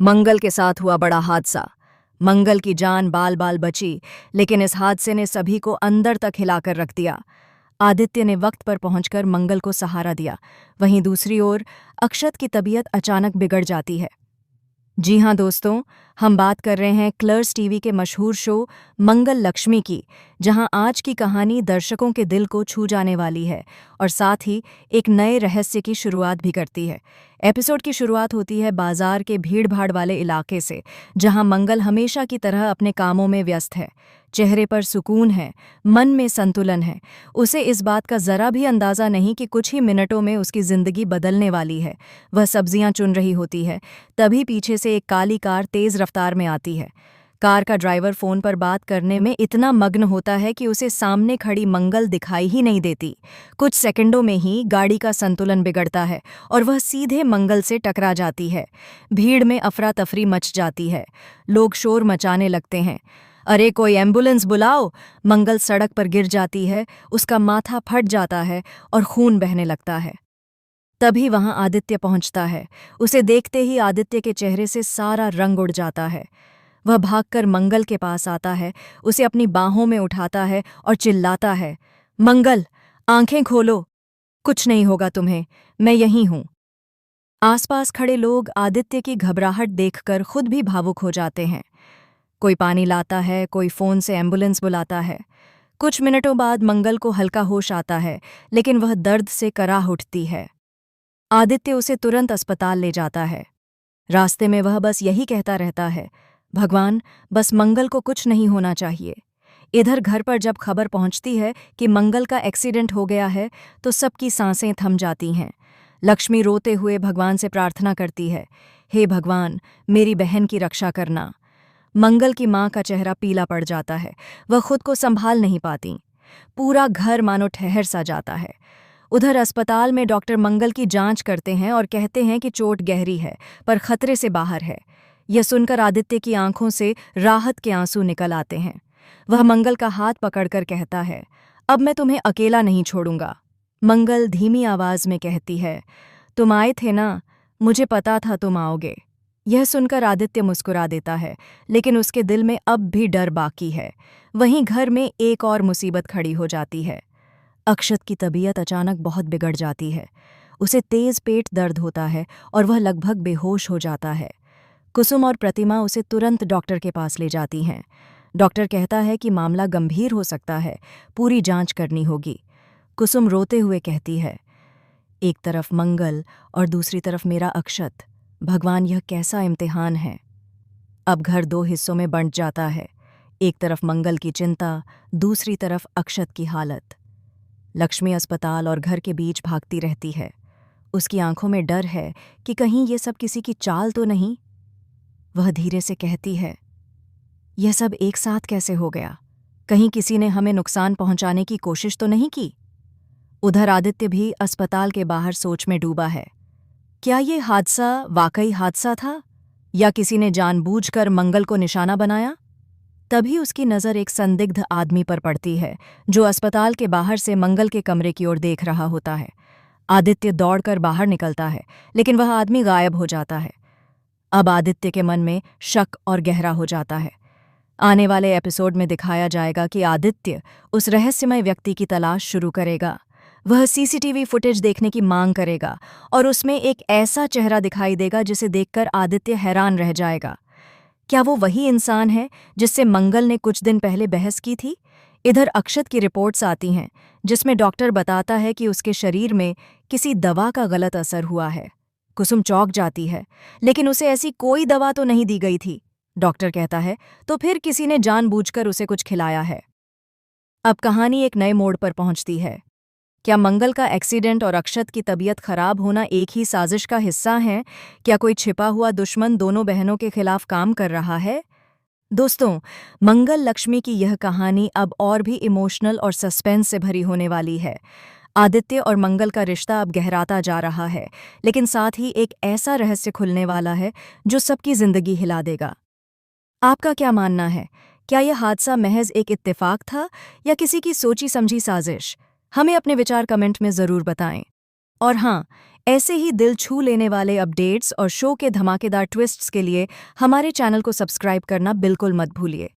मंगल के साथ हुआ बड़ा हादसा। मंगल की जान बाल बाल बची, लेकिन इस हादसे ने सभी को अंदर तक हिलाकर रख दिया। आदित्य ने वक्त पर पहुंचकर मंगल को सहारा दिया। वहीं दूसरी ओर अक्षत की तबीयत अचानक बिगड़ जाती है। जी हाँ दोस्तों, हम बात कर रहे हैं क्लर्स टीवी के मशहूर शो मंगल लक्ष्मी की, जहां आज की कहानी दर्शकों के दिल को छू जाने वाली है और साथ ही एक नए रहस्य की शुरुआत भी करती है। एपिसोड की शुरुआत होती है बाजार के भीड़-भाड़ वाले इलाके से, जहां मंगल हमेशा की तरह अपने कामों में व्यस्त है। चेहरे पर सुकून है, मन में संतुलन है। उसे इस बात का जरा भी अंदाजा नहीं कि कुछ ही मिनटों में उसकी जिंदगी बदलने वाली है। वह सब्जियां चुन रही होती है, तभी पीछे से एक काली कार तेज रफ्तार में आती है। कार का ड्राइवर फोन पर बात करने में इतना मग्न होता है कि उसे सामने खड़ी मंगल दिखाई ही नहीं देती। कुछ सेकंडों में ही गाड़ी का संतुलन बिगड़ता है और वह सीधे मंगल से टकरा जाती है। भीड़ में अफरा तफरी मच जाती है। लोग शोर मचाने लगते हैं। अरे कोई एम्बुलेंस बुलाओ! मंगल सड़क पर गिर जाती है, उसका माथा फट जाता है और खून बहने लगता है। तभी वहां आदित्य पहुंचता है। उसे देखते ही आदित्य के चेहरे से सारा रंग उड़ जाता है। वह भागकर मंगल के पास आता है, उसे अपनी बाहों में उठाता है और चिल्लाता है, मंगल, आंखें खोलो, कुछ नहीं होगा तुम्हें, मैं यहीं हूं। आसपास खड़े लोग आदित्य की घबराहट देखकर खुद भी भावुक हो जाते हैं। कोई पानी लाता है, कोई फोन से एम्बुलेंस बुलाता है। कुछ मिनटों बाद मंगल को हल्का होश आता है, लेकिन वह दर्द से कराह उठती है। आदित्य उसे तुरंत अस्पताल ले जाता है। रास्ते में वह बस यही कहता रहता है, भगवान, बस मंगल को कुछ नहीं होना चाहिए। इधर घर पर जब खबर पहुंचती है कि मंगल का एक्सीडेंट हो गया है, तो सबकी सांसें थम जाती हैं। लक्ष्मी रोते हुए भगवान से प्रार्थना करती है, हे भगवान, मेरी बहन की रक्षा करना। मंगल की मां का चेहरा पीला पड़ जाता है। वह खुद को संभाल नहीं पाती। पूरा घर मानो ठहर सा जाता है। उधर अस्पताल में डॉक्टर मंगल की जांच करते हैं और कहते हैं कि चोट गहरी है, पर खतरे से बाहर है। यह सुनकर आदित्य की आंखों से राहत के आंसू निकल आते हैं। वह मंगल का हाथ पकड़कर कहता है, अब मैं तुम्हें अकेला नहीं छोड़ूंगा। मंगल धीमी आवाज में कहती है, तुम आए थे ना, मुझे पता था तुम आओगे। यह सुनकर आदित्य मुस्कुरा देता है, लेकिन उसके दिल में अब भी डर बाकी है। वहीं घर में एक और मुसीबत खड़ी हो जाती है। अक्षत की तबीयत अचानक बहुत बिगड़ जाती है। उसे तेज पेट दर्द होता है और वह लगभग बेहोश हो जाता है। कुसुम और प्रतिमा उसे तुरंत डॉक्टर के पास ले जाती हैं। डॉक्टर कहता है कि मामला गंभीर हो सकता है, पूरी जांच करनी होगी। कुसुम रोते हुए कहती है, एक तरफ मंगल और दूसरी तरफ मेरा अक्षत। भगवान, यह कैसा इम्तिहान है। अब घर दो हिस्सों में बंट जाता है। एक तरफ मंगल की चिंता, दूसरी तरफ अक्षत की हालत। लक्ष्मी अस्पताल और घर के बीच भागती रहती है। उसकी आंखों में डर है कि कहीं ये सब किसी की चाल तो नहीं। वह धीरे से कहती है, यह सब एक साथ कैसे हो गया? कहीं किसी ने हमें नुकसान पहुंचाने की कोशिश तो नहीं की? उधर आदित्य भी अस्पताल के बाहर सोच में डूबा है। क्या ये हादसा वाकई हादसा था, या किसी ने जानबूझकर मंगल को निशाना बनाया? तभी उसकी नज़र एक संदिग्ध आदमी पर पड़ती है, जो अस्पताल के बाहर से मंगल के कमरे की ओर देख रहा होता है। आदित्य दौड़कर बाहर निकलता है, लेकिन वह आदमी गायब हो जाता है। अब आदित्य के मन में शक और गहरा हो जाता है। आने वाले एपिसोड में दिखाया जाएगा कि आदित्य उस रहस्यमय व्यक्ति की तलाश शुरू करेगा। वह सीसीटीवी फुटेज देखने की मांग करेगा और उसमें एक ऐसा चेहरा दिखाई देगा जिसे देखकर आदित्य हैरान रह जाएगा। क्या वो वही इंसान है जिससे मंगल ने कुछ दिन पहले बहस की थी? इधर अक्षत की रिपोर्ट्स आती हैं, जिसमें डॉक्टर बताता है कि उसके शरीर में किसी दवा का गलत असर हुआ है। कुसुम चौंक जाती है, लेकिन उसे ऐसी कोई दवा तो नहीं दी गई थी। डॉक्टर कहता है, तो फिर किसी ने जानबूझकर उसे कुछ खिलाया है। अब कहानी एक नए मोड़ पर पहुंचती है। क्या मंगल का एक्सीडेंट और अक्षत की तबीयत खराब होना एक ही साजिश का हिस्सा है? क्या कोई छिपा हुआ दुश्मन दोनों बहनों के खिलाफ काम कर रहा है? दोस्तों, मंगल लक्ष्मी की यह कहानी अब और भी इमोशनल और सस्पेंस से भरी होने वाली है। आदित्य और मंगल का रिश्ता अब गहराता जा रहा है, लेकिन साथ ही एक ऐसा रहस्य खुलने वाला है जो सबकी जिंदगी हिला देगा। आपका क्या मानना है? क्या यह हादसा महज एक इत्तेफाक था या किसी की सोची समझी साजिश? हमें अपने विचार कमेंट में ज़रूर बताएं। और हाँ, ऐसे ही दिल छू लेने वाले अपडेट्स और शो के धमाकेदार ट्विस्ट्स के लिए हमारे चैनल को सब्सक्राइब करना बिल्कुल मत भूलिए।